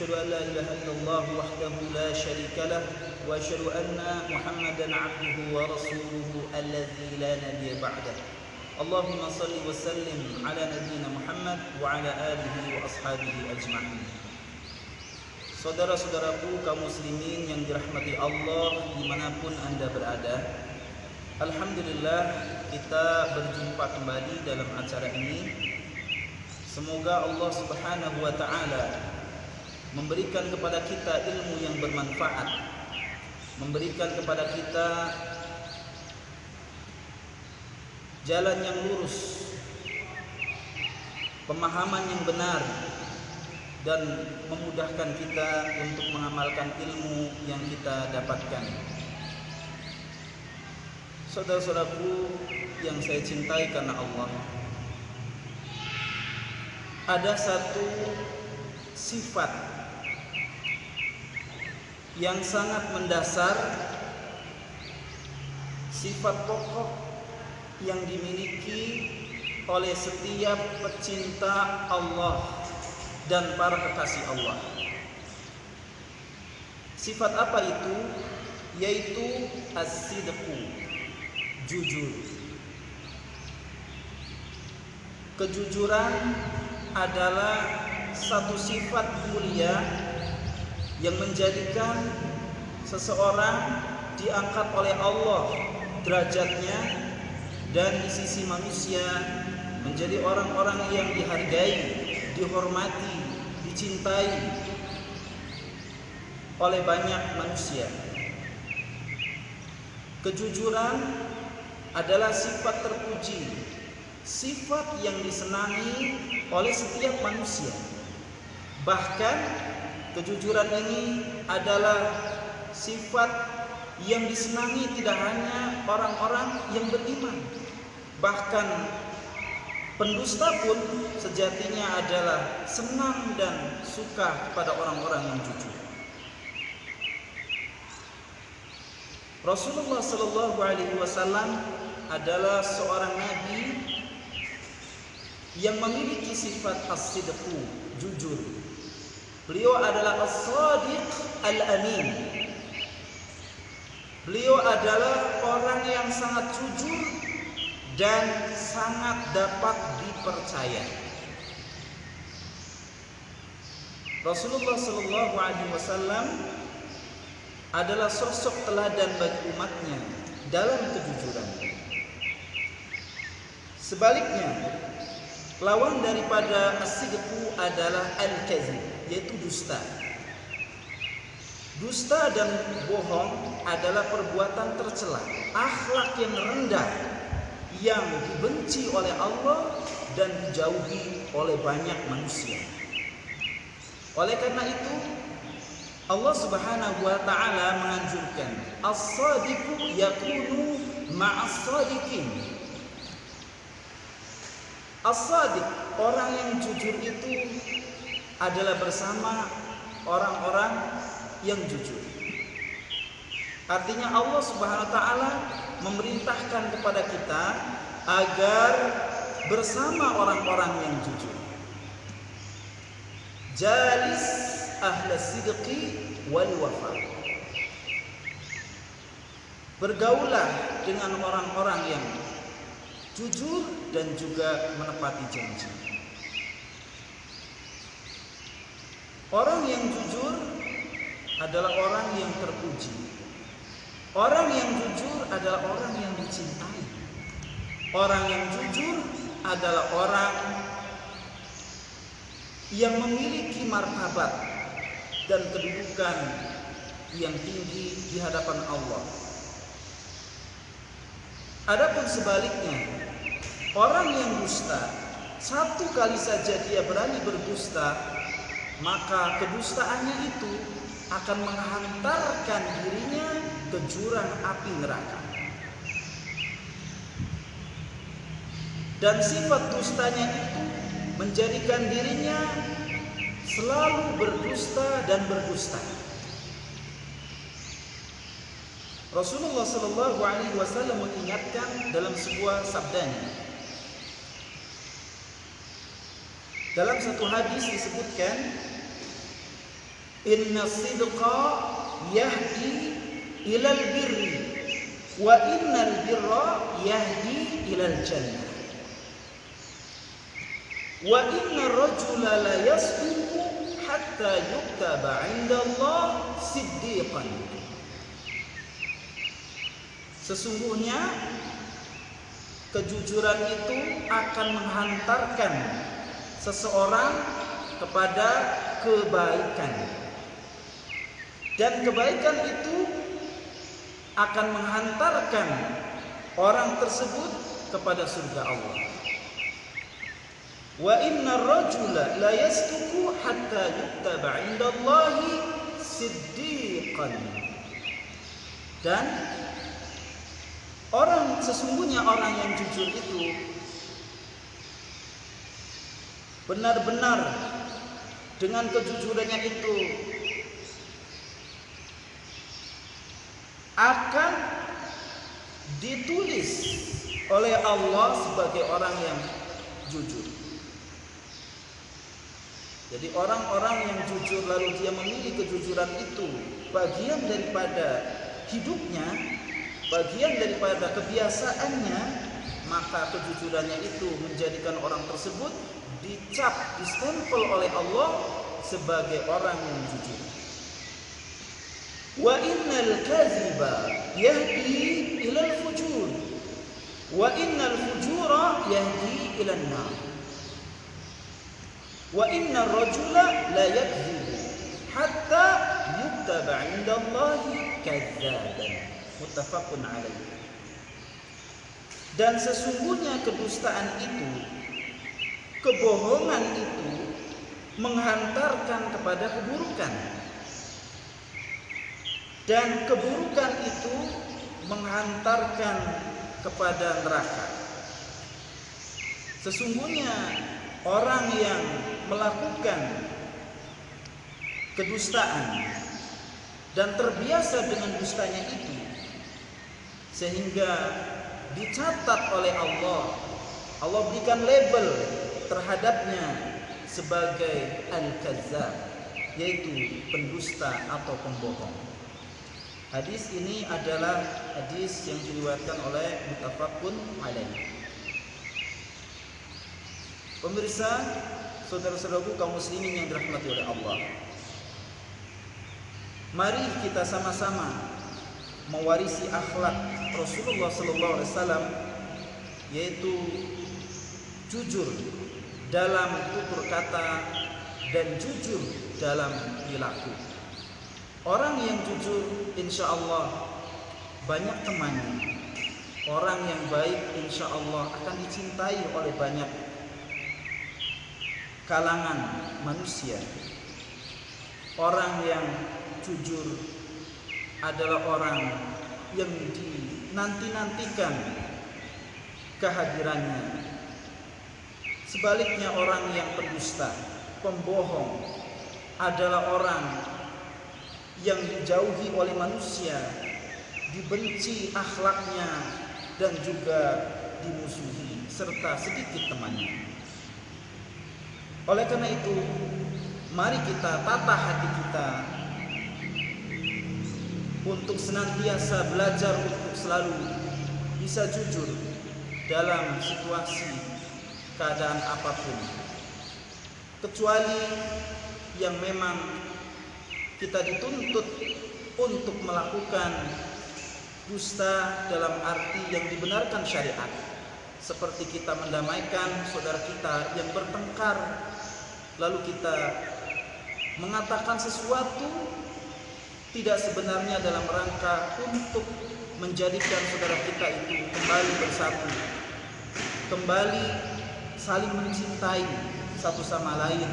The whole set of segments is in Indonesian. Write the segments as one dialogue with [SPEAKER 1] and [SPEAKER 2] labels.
[SPEAKER 1] أشهد أن لا إله إلا الله وحده لا شريك له وأشهد أن محمدا عبده ورسوله الذي لا نبي بعده اللهم صل وسلم على نبينا Muhammad وعلى آله وأصحابه أجمعين. Saudara-saudaraku kaum muslimin yang dirahmati Allah dimanapun Anda berada, alhamdulillah kita berjumpa kembali dalam acara ini. Semoga Allah Subhanahu wa Ta'ala memberikan kepada kita ilmu yang bermanfaat, memberikan kepada kita jalan yang lurus, pemahaman yang benar, dan memudahkan kita untuk mengamalkan ilmu yang kita dapatkan. Saudara-saudaraku yang saya cintai karena Allah, ada satu sifat yang sangat mendasar, sifat pokok yang dimiliki oleh setiap pecinta Allah dan para kekasih Allah. Sifat apa itu? Yaitu as-sidqu, jujur. Kejujuran adalah satu sifat mulia yang menjadikan seseorang diangkat oleh Allah derajatnya, dan di sisi manusia menjadi orang-orang yang dihargai, dihormati, dicintai oleh banyak manusia. Kejujuran adalah sifat terpuji, sifat yang disenangi oleh setiap manusia. Bahkan kejujuran ini adalah sifat yang disenangi tidak hanya orang-orang yang beriman, bahkan pendusta pun sejatinya adalah senang dan suka kepada orang-orang yang jujur. Rasulullah Sallallahu Alaihi Wasallam adalah seorang nabi yang memiliki sifat as-sidqu, jujur. Beliau adalah as-sadiq al-amin. Beliau adalah orang yang sangat jujur dan sangat dapat dipercaya. Rasulullah Sallallahu Alaihi Wasallam adalah sosok teladan bagi umatnya dalam kejujuran. Sebaliknya, lawan daripada as-sidqu adalah al-kadzib, yaitu dusta. Dusta dan bohong adalah perbuatan tercela, akhlak yang rendah yang dibenci oleh Allah dan dijauhi oleh banyak manusia. Oleh karena itu, Allah Subhanahu wa Ta'ala menganjurkan as-sadiqu yakunu ma'as-sadiqin. As-sadiq, orang yang jujur itu adalah bersama orang-orang yang jujur. Artinya Allah Subhanahu wa Ta'ala memerintahkan kepada kita agar bersama orang-orang yang jujur. Jalis ahlas sidqi wal wafa. Bergaulah dengan orang-orang yang jujur dan juga menepati janji. Orang yang jujur adalah orang yang terpuji. Orang yang jujur adalah orang yang dicintai. Orang yang jujur adalah orang yang memiliki martabat dan kedudukan yang tinggi di hadapan Allah. Adapun sebaliknya, orang yang dusta, satu kali saja dia berani berdusta, maka kedustaannya itu akan menghantarkan dirinya ke jurang api neraka. Dan sifat dustanya itu menjadikan dirinya selalu berdusta dan berdusta. Rasulullah Sallallahu Alaihi Wasallam mengingatkan dalam sebuah sabdanya. Dalam satu hadis disebutkan, Inna sidqa yahdi ilal birri wa innal birra yahdi ilal jannah. Wa inna rajula la yasduqu hatta yuktaba 'inda Allah siddiqan. Sesungguhnya kejujuran itu akan menghantarkan seseorang kepada kebaikan, dan kebaikan itu akan menghantarkan orang tersebut kepada surga Allah. Wa inna rajula la yasduqu hatta yuktaba 'inda Allahi siddiqan. Dan sesungguhnya orang yang jujur itu benar-benar dengan kejujurannya itu akan ditulis oleh Allah sebagai orang yang jujur. Jadi orang-orang yang jujur lalu dia memilih kejujuran itu bagian daripada hidupnya, bagian daripada kebiasaannya, maka kejujurannya itu menjadikan orang tersebut dicap, distempel oleh Allah sebagai orang yang jujur. Wa innal kadhiba yahdi ilal fujur wa innal fujura yahdi ilan nar. Wa inna rajula la yakdzibu hatta yuktaba 'inda Allahi kadzaban. Muttafaqun alaih. Dan sesungguhnya kedustaan itu, kebohongan itu menghantarkan kepada keburukan, dan keburukan itu menghantarkan kepada neraka. Sesungguhnya orang yang melakukan kedustaan dan terbiasa dengan dustanya itu, sehingga dicatat oleh Allah, Allah berikan label terhadapnya sebagai al-kazzab, yaitu pendusta atau pembohong. Hadis ini adalah hadis yang diriwayatkan oleh muttafaqun alaih. Pemirsa, saudara-saudaraku kaum muslimin yang dirahmati oleh Allah, mari kita sama-sama mewarisi akhlak Rasulullah SAW, yaitu jujur dalam tutur kata dan jujur dalam perilaku. Orang yang jujur insya Allah banyak temannya. Orang yang baik insya Allah akan dicintai oleh banyak kalangan manusia. Orang yang jujur adalah orang yang dinanti-nantikan kehadirannya. Sebaliknya orang yang pendusta, pembohong adalah orang yang dijauhi oleh manusia, dibenci akhlaknya dan juga dimusuhi serta sedikit temannya. Oleh karena itu, mari kita tata hati kita untuk senantiasa belajar untuk selalu bisa jujur dalam situasi keadaan apapun, kecuali yang memang kita dituntut untuk melakukan dusta dalam arti yang dibenarkan syariat, seperti kita mendamaikan saudara kita yang bertengkar, lalu kita mengatakan sesuatu tidak sebenarnya dalam rangka untuk menjadikan saudara kita itu kembali bersatu, kembali saling mencintai satu sama lain,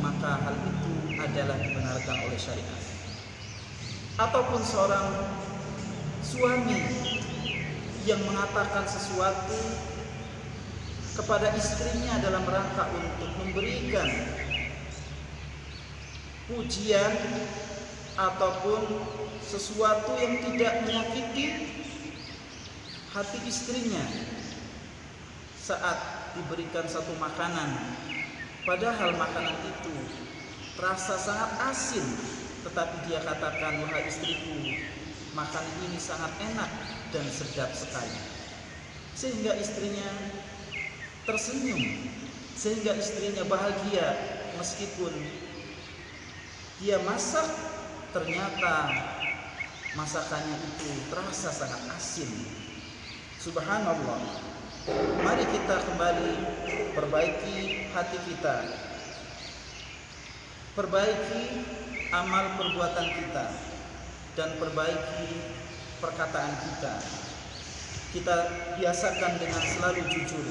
[SPEAKER 1] maka hal itu adalah dibenarkan oleh syariat. Ataupun seorang suami yang mengatakan sesuatu kepada istrinya dalam rangka untuk memberikan pujian ataupun sesuatu yang tidak menyakiti hati istrinya saat diberikan satu makanan, padahal makanan itu terasa sangat asin, tetapi dia katakan, wahai istriku, makan ini sangat enak dan sedap sekali. Sehingga istrinya tersenyum, sehingga istrinya bahagia meskipun dia masak, ternyata masakannya itu terasa sangat asin. Subhanallah. Mari kita kembali perbaiki hati kita, perbaiki amal perbuatan kita, dan perbaiki perkataan kita. Kita biasakan dengan selalu jujur,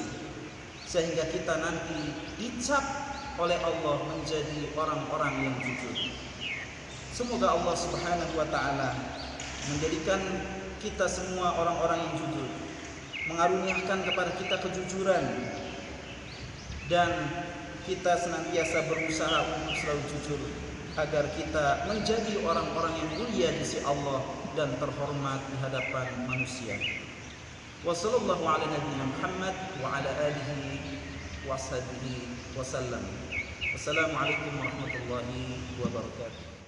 [SPEAKER 1] sehingga kita nanti dicap oleh Allah menjadi orang-orang yang jujur. Semoga Allah Subhanahu wa ta'ala menjadikan kita semua orang-orang yang jujur, mengaruniakan kepada kita kejujuran, dan kita senantiasa berusaha untuk selalu jujur agar kita menjadi orang-orang yang mulia di sisi Allah dan terhormat di hadapan manusia. Wassallallahu ala nabiyyina Muhammad wa ala alihi washabihi wasallam. Wassalamualaikum warahmatullahi wabarakatuh.